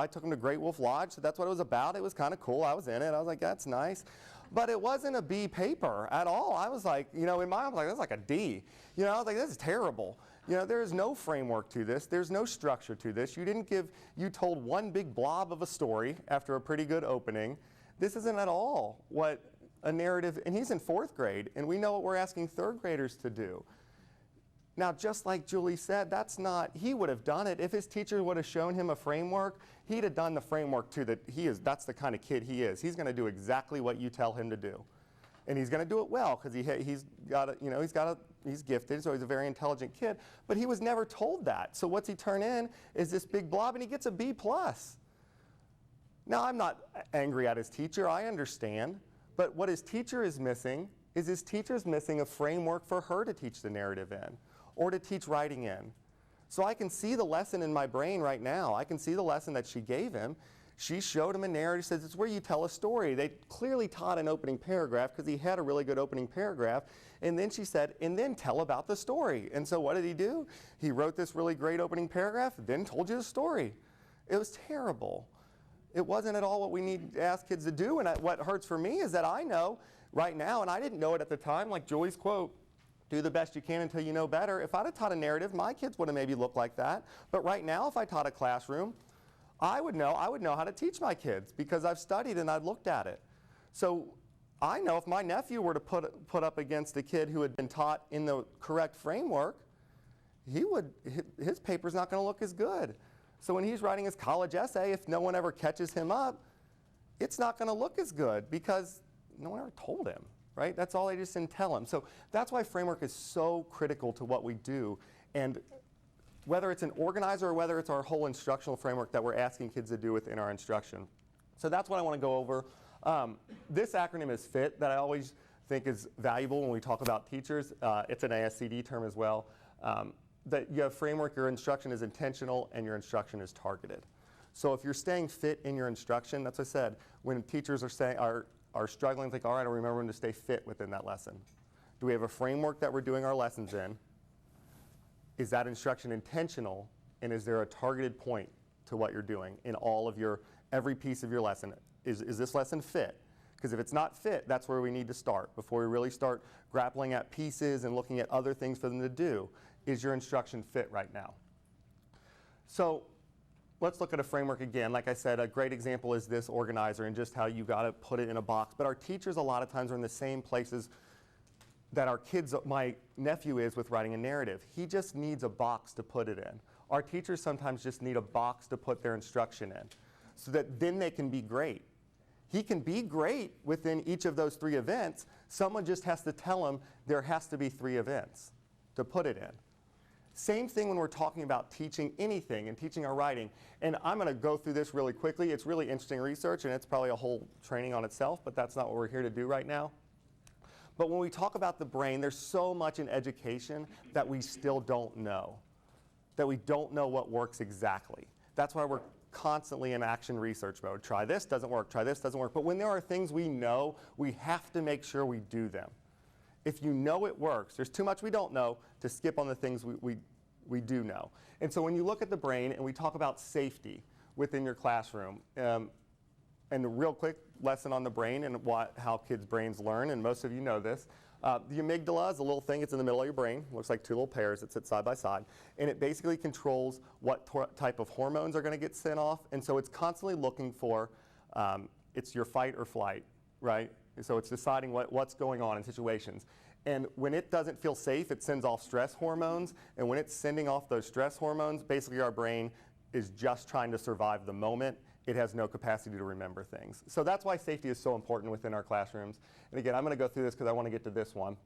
took him to Great Wolf Lodge, so that's what it was about. It was kind of cool. I was in it. I was like, that's nice. But it wasn't a B paper at all. I was like, in my mind, I was like, that's like a D. I was like, this is terrible. There is no framework to this. There's no structure to this. You told one big blob of a story after a pretty good opening. This isn't at all what a narrative, and he's in 4th grade, and we know what we're asking 3rd graders to do. Now, just like Julie said, he would have done it. If his teacher would have shown him a framework, he'd have done the framework too. That's the kind of kid he is. He's going to do exactly what you tell him to do. And he's going to do it well, because he's gifted, so he's a very intelligent kid. But he was never told that. So what's he turn in is this big blob, and he gets a B+. Now, I'm not angry at his teacher. I understand. But what his teacher is missing is a framework for her to teach the narrative in, or to teach writing in. So I can see the lesson in my brain right now. I can see the lesson that she gave him. She showed him a narrative, says it's where you tell a story. They clearly taught an opening paragraph because he had a really good opening paragraph. And then she said, and then tell about the story. And so what did he do? He wrote this really great opening paragraph, then told you the story. It was terrible. It wasn't at all what we need to ask kids to do. And what hurts for me is that I know right now, and I didn't know it at the time, like Julie's quote, do the best you can until you know better. If I'd have taught a narrative, my kids would have maybe looked like that. But right now, if I taught a classroom, I would know how to teach my kids because I've studied and I've looked at it. So I know if my nephew were to put up against a kid who had been taught in the correct framework, his paper's not going to look as good. So when he's writing his college essay, if no one ever catches him up, it's not going to look as good because no one ever told him, right? That's all they just didn't tell him. So that's why framework is so critical to what we do. And whether it's an organizer or whether it's our whole instructional framework that we're asking kids to do within our instruction. So that's what I want to go over. This acronym is FIT that I always think is valuable when we talk about teachers. It's an ASCD term as well. That you have framework, your instruction is intentional and your instruction is targeted. So if you're staying fit in your instruction, that's what I said, when teachers are struggling, think, all right, I'll remember when to stay fit within that lesson. Do we have a framework that we're doing our lessons in? Is that instruction intentional, and is there a targeted point to what you're doing in all of every piece of your lesson? Is this lesson fit? Because if it's not fit, that's where we need to start before we really start grappling at pieces and looking at other things for them to do. Is your instruction fit right now? So let's look at a framework again. Like I said, a great example is this organizer and just how you got to put it in a box. But our teachers a lot of times are in the same places that our kids, my nephew is with writing a narrative. He just needs a box to put it in. Our teachers sometimes just need a box to put their instruction in so that then they can be great. He can be great within each of those 3 events. Someone just has to tell him there has to be 3 events to put it in. Same thing when we're talking about teaching anything and teaching our writing. And I'm going to go through this really quickly. It's really interesting research, and it's probably a whole training on itself, but that's not what we're here to do right now. But when we talk about the brain, there's so much in education that we still don't know, that we don't know what works exactly. That's why we're constantly in action research mode. Try this, doesn't work. Try this, doesn't work. But when there are things we know, we have to make sure we do them. If you know it works, there's too much we don't know to skip on the things we do know. And so when you look at the brain and we talk about safety within your classroom, and a real quick lesson on the brain and how kids' brains learn, and most of you know this, the amygdala is a little thing, it's in the middle of your brain, looks like 2 little pairs that sit side by side, and it basically controls what type of hormones are going to get sent off, and so it's constantly looking for, it's your fight or flight, right? So it's deciding what's going on in situations. And when it doesn't feel safe, it sends off stress hormones. And when it's sending off those stress hormones, basically our brain is just trying to survive the moment. It has no capacity to remember things. So that's why safety is so important within our classrooms. And again, I'm going to go through this because I want to get to this one.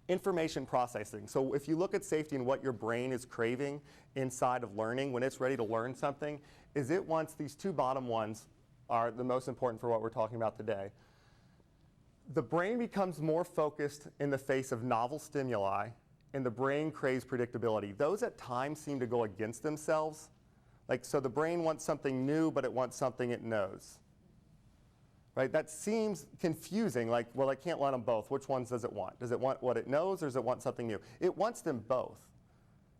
Information processing. So if you look at safety and what your brain is craving inside of learning, when it's ready to learn something, is it wants these 2 bottom ones are the most important for what we're talking about today. The brain becomes more focused in the face of novel stimuli, and the brain craves predictability. Those at times seem to go against themselves. So the brain wants something new, but it wants something it knows. Right? That seems confusing, well, I can't let them both. Which ones does it want? Does it want what it knows, or does it want something new? It wants them both.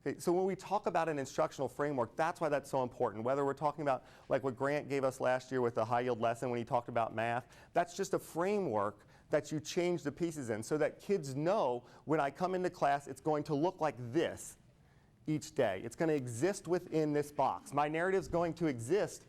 Okay, so when we talk about an instructional framework, that's why that's so important. Whether we're talking about like what Grant gave us last year with the high yield lesson when he talked about math, that's just a framework that you change the pieces in so that kids know when I come into class, it's going to look like this each day. It's going to exist within this box. My narrative is going to exist